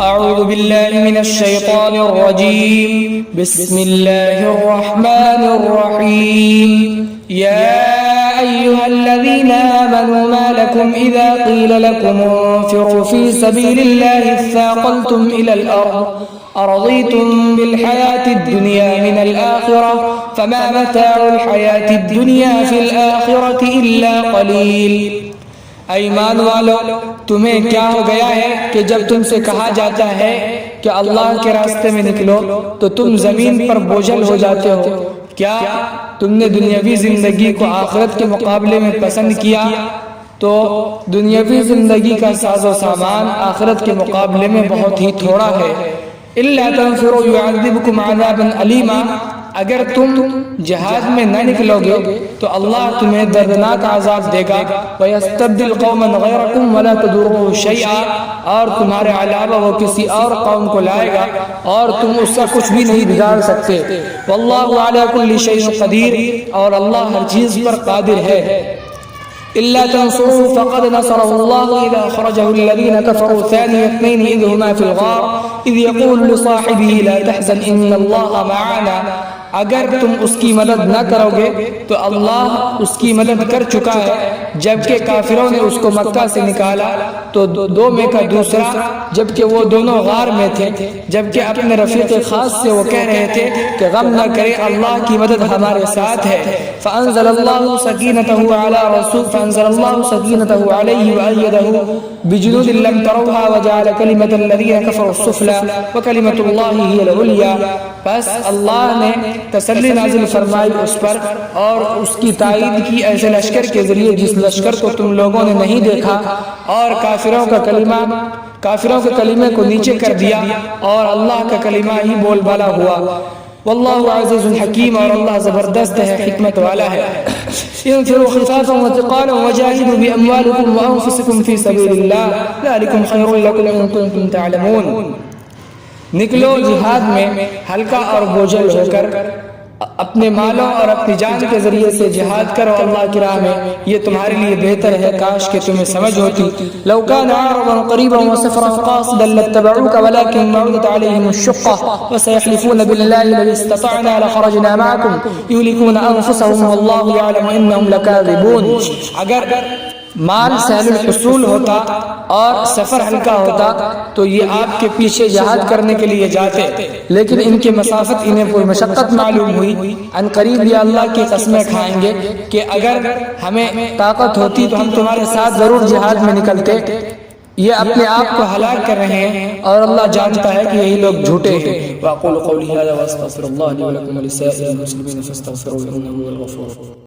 أعوذ بالله من الشيطان الرجيم. بسم الله الرحمن الرحيم. يا أيها الذين آمنوا ما لكم إذا قيل لكم انفروا في سبيل الله اثاقلتم إلى الأرض أرضيتم بالحياة الدنيا من الآخرة فما متاع الحياة الدنيا في الآخرة إلا قليل. ایمان والو، تمہیں کیا ہو گیا ہے کہ جب تم سے کہا جاتا ہے کہ اللہ کے راستے میں نکلو تو تم زمین پر بوجھل ہو جاتے ہو؟ کیا تم نے دنیاوی زندگی کو آخرت کے مقابلے میں پسند کیا؟ تو دنیاوی زندگی کا ساز و سامان آخرت کے مقابلے میں بہت ہی تھوڑا ہے. إِلَّا تَنْفِرُوا يُعَذِّبْكُمْ عَذَابًا أَلِيمًا. اگر تم جہاد میں نہ نکلو گے تو اللہ تمہیں دردناک عذاب دے گا. وَيَسْتَبْدِلْ قَوْمًا غَيْرَكُمْ وَلَا تَضُرُّوهُ شَيْئًا. اور تمہارے علاوہ وہ کسی اور قوم کو لائے گا اور تم اس کا کچھ بھی نہیں بگاڑ سکتے. وَاللَّهُ عَلَى كُلِّ شَيْءٍ قَدِيرٌ. اور اللہ ہر چیز پر قادر ہے. إلا تنصروه فقد نصره الله إذا أخرجه الذين كفروا ثاني اثنين إذ هما في الغار إذ يقول لصاحبه لا تحزن إن الله معنا. اگر تم اس کی مدد نہ کرو گے تو اللہ اس کی مدد کر چکا ہے جبکہ کافروں نے اس کو مکہ سے نکالا تو دو میں کا دوسرا جبکہ وہ دونوں غار میں تھے جبکہ اپنے رفیق خاص سے وہ کہہ رہے تھے کہ غم نہ کرے اللہ کی مدد ہمارے ساتھ ہے. فأنزل الله سكينته على رسول فأنزل الله سكينته عليه وأيده بجنود لم تروها وجعل كلمة الذين كفروا السفلى وكلمة الله هي العليا. بس اللہ نے تسلی نازل فرمائی اس پر اور اس کی تائید کی ایسے لشکر کے ذریعے جس لشکر کو تم لوگوں نے نہیں دیکھا اور کافروں کے کلمے کو نیچے کر دیا اور اللہ کا کلمہ ہی بول بالا ہوا. واللہ عزیز حکیم. اور اللہ زبردست ہے، حکمت والا ہے. انفروا خفافا وثقالا وجاهدوا باموالكم وانفسكم في سبيل الله ذلكم خير لكم ان كنتم تعلمون. نکلو جہاد میں ہلکا اور بوجھل ہو کر، اپنے مالوں اور اپنی جان کے ذریعے سے جہاد کرو اللہ کی راہ میں، یہ تمہارے لیے بہتر ہے، کاش کہ تمہیں سمجھ ہوتی. لو كان عرضا قريبا وسفرا قاصدا لاتبعوك ولكن بعدت عليهم الشقة وسيحلفون بالله لئن استطعنا لخرجنا معكم يهلكون أنفسهم والله يعلم إنهم لكاذبون. اگر مال سہل الحصول ہوتا اور سفر ہلکا ہوتا تو یہ آپ کے پیچھے جہاد کرنے کے لیے جاتے، لیکن ان کی مسافت انہیں کوئی مشقت معلوم ہوئی. ان قریب یہ اللہ کی قسمیں کھائیں گے کہ اگر ہمیں طاقت ہوتی تو ہم تمہارے ساتھ ضرور جہاد میں نکلتے. یہ اپنے آپ کو ہلاک کر رہے ہیں اور اللہ جانتا ہے کہ یہی لوگ جھوٹے ہیں. وَأَقُولُ قَوْلِي هَذَا وَأَسْتَغْفِرُ اللَّهَ لِي وَلَكُمْ وَلِسَائِرِ الْمُسْلِمِينَ فَاسْتَغْفِرُوهُ إِنَّهُ هُوَ الْغَفُورُ الرَّحِيمُ.